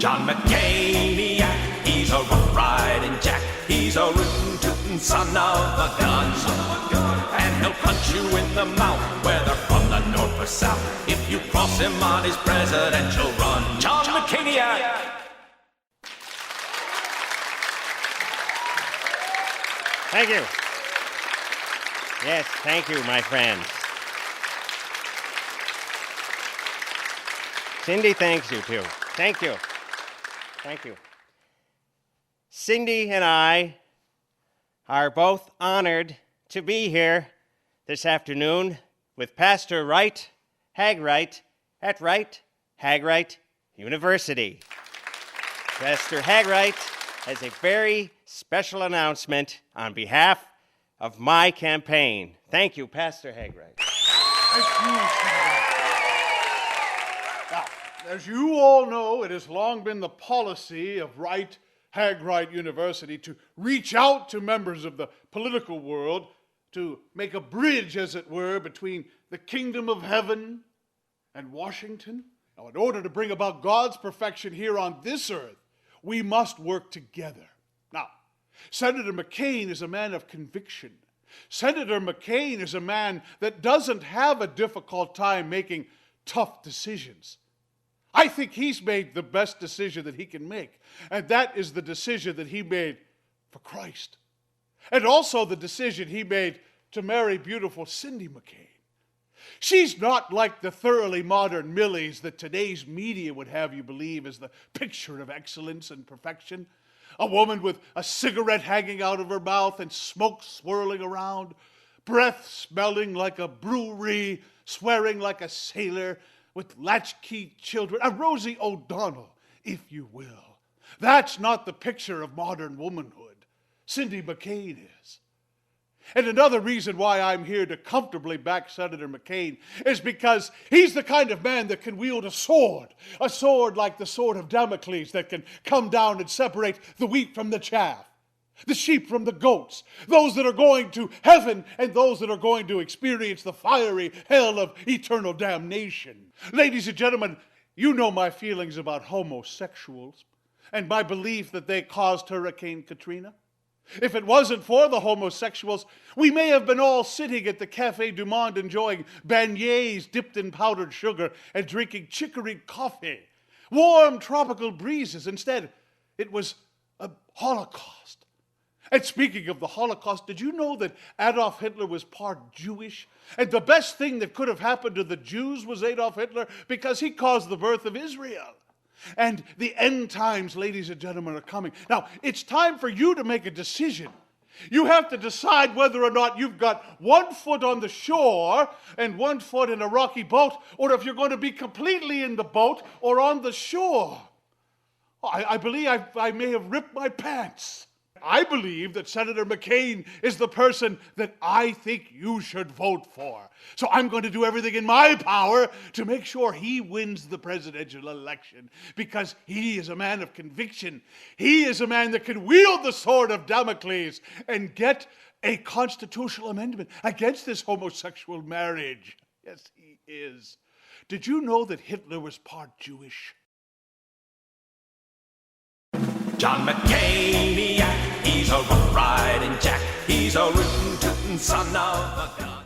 John McCainiac, he's a rough-riding jack. He's a rootin'-tootin' son of a gun. And he'll punch you in the mouth, whether from the north or south, if you cross him on his presidential run. John McCainiac! Thank you. Yes, thank you, my friends. Cindy thanks you, too. Thank you. Thank you. Cindy and I are both honored to be here this afternoon with Pastor Hagright at Hagright University. Pastor Hagright has a very special announcement on behalf of my campaign. Thank you, Pastor Hagright. Thank you, Senator. Now, as you all know, it has long been the policy of Hagright University to reach out to members of the political world to make a bridge, as it were, between the kingdom of heaven and Washington. Now, in order to bring about God's perfection here on this earth, we must work together. Now, Senator McCain is a man of conviction. Senator McCain is a man that doesn't have a difficult time making tough decisions. I think he's made the best decision that he can make, and that is the decision that he made for Christ. And also the decision he made to marry beautiful Cindy McCain. She's not like the thoroughly modern Millies that today's media would have you believe is the picture of excellence and perfection. A woman with a cigarette hanging out of her mouth and smoke swirling around, breath smelling like a brewery, swearing like a sailor, with latchkey children, a Rosie O'Donnell, if you will. That's not the picture of modern womanhood. Cindy McCain is. And another reason why I'm here to comfortably back Senator McCain is because he's the kind of man that can wield a sword like the sword of Damocles that can come down and separate the wheat from the chaff, the sheep from the goats, those that are going to heaven and those that are going to experience the fiery hell of eternal damnation. Ladies and gentlemen, you know my feelings about homosexuals and my belief that they caused Hurricane Katrina. If it wasn't for the homosexuals, we may have been all sitting at the Café du Monde enjoying beignets dipped in powdered sugar and drinking chicory coffee, warm tropical breezes. Instead, it was a Holocaust. And speaking of the Holocaust, did you know that Adolf Hitler was part Jewish? And the best thing that could have happened to the Jews was Adolf Hitler because he caused the birth of Israel. And the end times, ladies and gentlemen, are coming. Now, it's time for you to make a decision. You have to decide whether or not you've got 1 foot on the shore and 1 foot in a rocky boat, or if you're going to be completely in the boat or on the shore. I believe I may have ripped my pants. I believe that Senator McCain is the person that I think you should vote for. So I'm going to do everything in my power to make sure he wins the presidential election, because he is a man of conviction. He is a man that can wield the sword of Damocles and get a constitutional amendment against this homosexual marriage. Yes, he is. Did you know that Hitler was part Jewish? John McCainiac, he's a rough-riding jack. He's a rootin'-tootin' son of a gun.